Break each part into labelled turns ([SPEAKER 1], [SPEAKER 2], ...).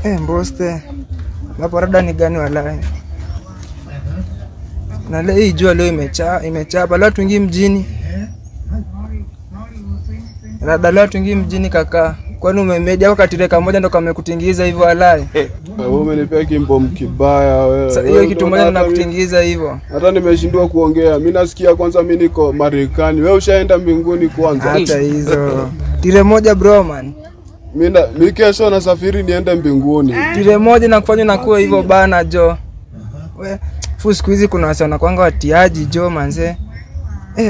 [SPEAKER 1] Mboste. Hapo rada ni gani wala? Na leo hii jua leo imechapa. Leo tuingie mjini. Rada leo tuingie mjini kaka. Kwani umemeja wakati reka moja ndo kamekutingiza hivyo walai?
[SPEAKER 2] Wewe umenipea kimbo mkibaya wewe.
[SPEAKER 1] Sasa hiyo kitu moja ninakutingiza hivyo.
[SPEAKER 2] Hata nimeshindwa kuongea. Mimi nasikia kwanza mimi niko Marekani. Wewe ushaenda mbinguni kwanza.
[SPEAKER 1] Hata hizo. Tire moja bro man.
[SPEAKER 2] Mimi kesho nasafiri niende mbinguni.
[SPEAKER 1] Tire moja na kufanya na kuwa hivyo bana jo. We, siku hizi kuna wasichana kwanga watiaji jo manze.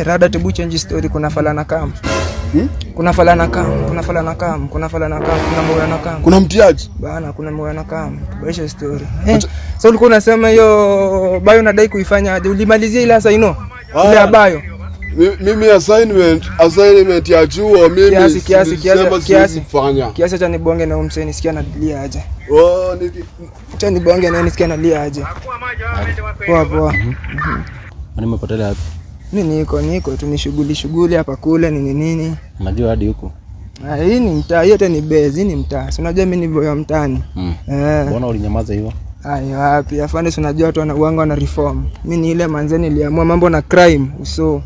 [SPEAKER 1] Rada tebu change story kuna falana kama. Kuna falana kama,
[SPEAKER 2] kuna mtiaji
[SPEAKER 1] bana, kuna mwana kama baisha story. So ulikuwa unasema hiyo bayo unadai kuifanya aje? Ulimalizia ile assignment ile ya bayo?
[SPEAKER 2] Mimi assignment ya chuo mimi
[SPEAKER 1] kiasi cha nibonge na umseni sikia analia aje. Acha nibonge na nisikia analia aje. Poa.
[SPEAKER 3] Nimepotelea wapi?
[SPEAKER 1] Mimi niko tu ni shughuli hapa kule nini.
[SPEAKER 3] Unajua hadi huko.
[SPEAKER 1] Hii ni mtaa, yote ni base, ni mtaa. Si unajua mimi ni boy wa mtaani.
[SPEAKER 3] Mbona ulinyamaza hivyo?
[SPEAKER 1] Ayo wapi? Afande si unajua watu wana reform. Mimi ni ile manzeni niliamua mambo na crime uso.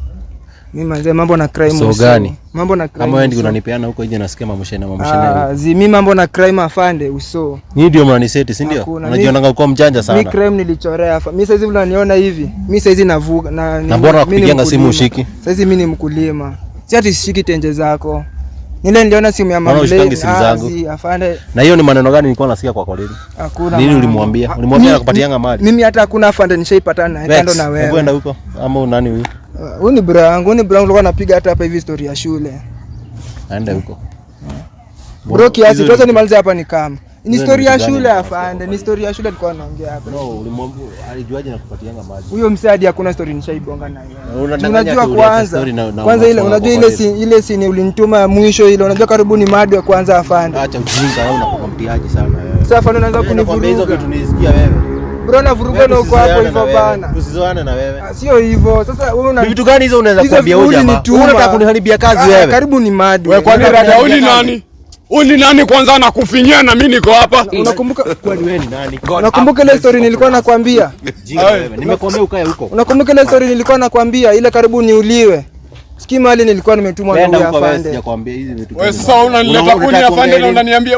[SPEAKER 1] Mimi manze mambo na crime
[SPEAKER 3] uso. So gani?
[SPEAKER 1] Mambo na crime.
[SPEAKER 3] Kama wewe ndio unanipeana huko nje nasikia mamoshena.
[SPEAKER 1] Mimi mambo na crime afande uso.
[SPEAKER 3] Ni ndio mnaniseti, si ndio? Unajiona uko mjanja sana.
[SPEAKER 1] Mimi crime nilichorea afa. Mimi saizi unaniona hivi. Mimi saizi navuka
[SPEAKER 3] na bora nakupigianga simu ushiki.
[SPEAKER 1] Saizi mimi ni mkulima. Si ati shiki tenje zako. Nile niliona simu ya mamle afande.
[SPEAKER 3] Na hiyo ni maneno gani nilikuwa nasikia kwa koleni?
[SPEAKER 1] Hakuna.
[SPEAKER 3] Nini ulimwambia? Ulimwambia nakupatianga mali.
[SPEAKER 1] Mimi hata hakuna afande nishaipatana naye kando na wewe.
[SPEAKER 3] Kwenda huko ama nani huyu?
[SPEAKER 1] Huyu ni brangu alikuwa anapiga hata hapa hivi story ya shule.
[SPEAKER 3] Aenda huko.
[SPEAKER 1] Bro kiasi tuache nimalize hapa ni kama. Ni story ya shule afande, ni story ya shule tulikuwa tunaongea hapa.
[SPEAKER 3] No, ulimwambia alijuaje nakupatianga mali?
[SPEAKER 1] Huyo msadi hakuna story nishaibonga naye.
[SPEAKER 3] Unajua
[SPEAKER 1] kwanza ile unajua ile scene ulinituma mwisho ile unajua karibu ni madi wa kwanza afande.
[SPEAKER 3] Acha ujinga wewe unakuwa mtiaji sana wewe.
[SPEAKER 1] Sasa afande unaanza kunivuruga.
[SPEAKER 3] Hizo vitu nisikia wewe.
[SPEAKER 1] Bro na vuruga na uko hapo hivyo bana.
[SPEAKER 3] Usizoane na wewe.
[SPEAKER 1] Sio hivyo. Sasa wewe una
[SPEAKER 3] vitu gani hizo unaweza kuambia huyu jamaa? Unataka kuniharibia kazi wewe.
[SPEAKER 1] Karibu ni madi.
[SPEAKER 2] Wewe kwani dada uli nani? Uli nani kwanza anakufinyia na mimi niko hapa?
[SPEAKER 1] Unakumbuka
[SPEAKER 3] kwani wewe ni nani?
[SPEAKER 1] Unakumbuka ile story nilikuwa nakwambia?
[SPEAKER 3] Nimekwambia ukae huko.
[SPEAKER 1] Unakumbuka ile story nilikuwa nakwambia ile karibu niuliwe? Sikia mali nilikuwa nimetumwa na huyu afande.
[SPEAKER 3] Sijakwambia hizi vitu.
[SPEAKER 2] Wewe sasa unanileta kuni afande na unaniambia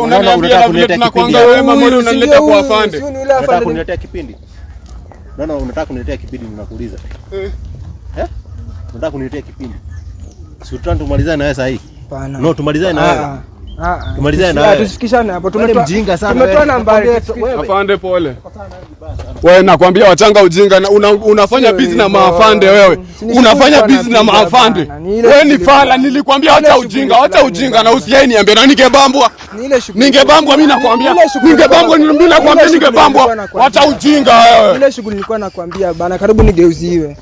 [SPEAKER 2] na vile tunakuanga wewe mama unanileta kwa afande.
[SPEAKER 3] Unataka kuniletea kipindi? No, unataka kuniletea kipindi ninakuuliza. Unataka kuniletea kipindi? Si tumalizane na wewe sasa hii?
[SPEAKER 1] Hapana.
[SPEAKER 3] No, tumalizane na wewe. Tumalizane na wewe.
[SPEAKER 1] Tusifikishane hapo.
[SPEAKER 3] Mjinga sana wewe.
[SPEAKER 1] Tumetoa nambari.
[SPEAKER 2] Afande pole. Wewe nakwambia wachanga ujinga na unafanya busy na maafande wewe. Unafanya busy na maafande. Wewe ni fala, nilikwambia acha ujinga na usiai niambie na ningebambwa. Ningebambwa mimi nakwambia. Ningebambwa ningekwambia ningebambwa. Acha ujinga wewe.
[SPEAKER 1] Ile shughuli nilikuwa nakwambia bana karibu nigeuziwe.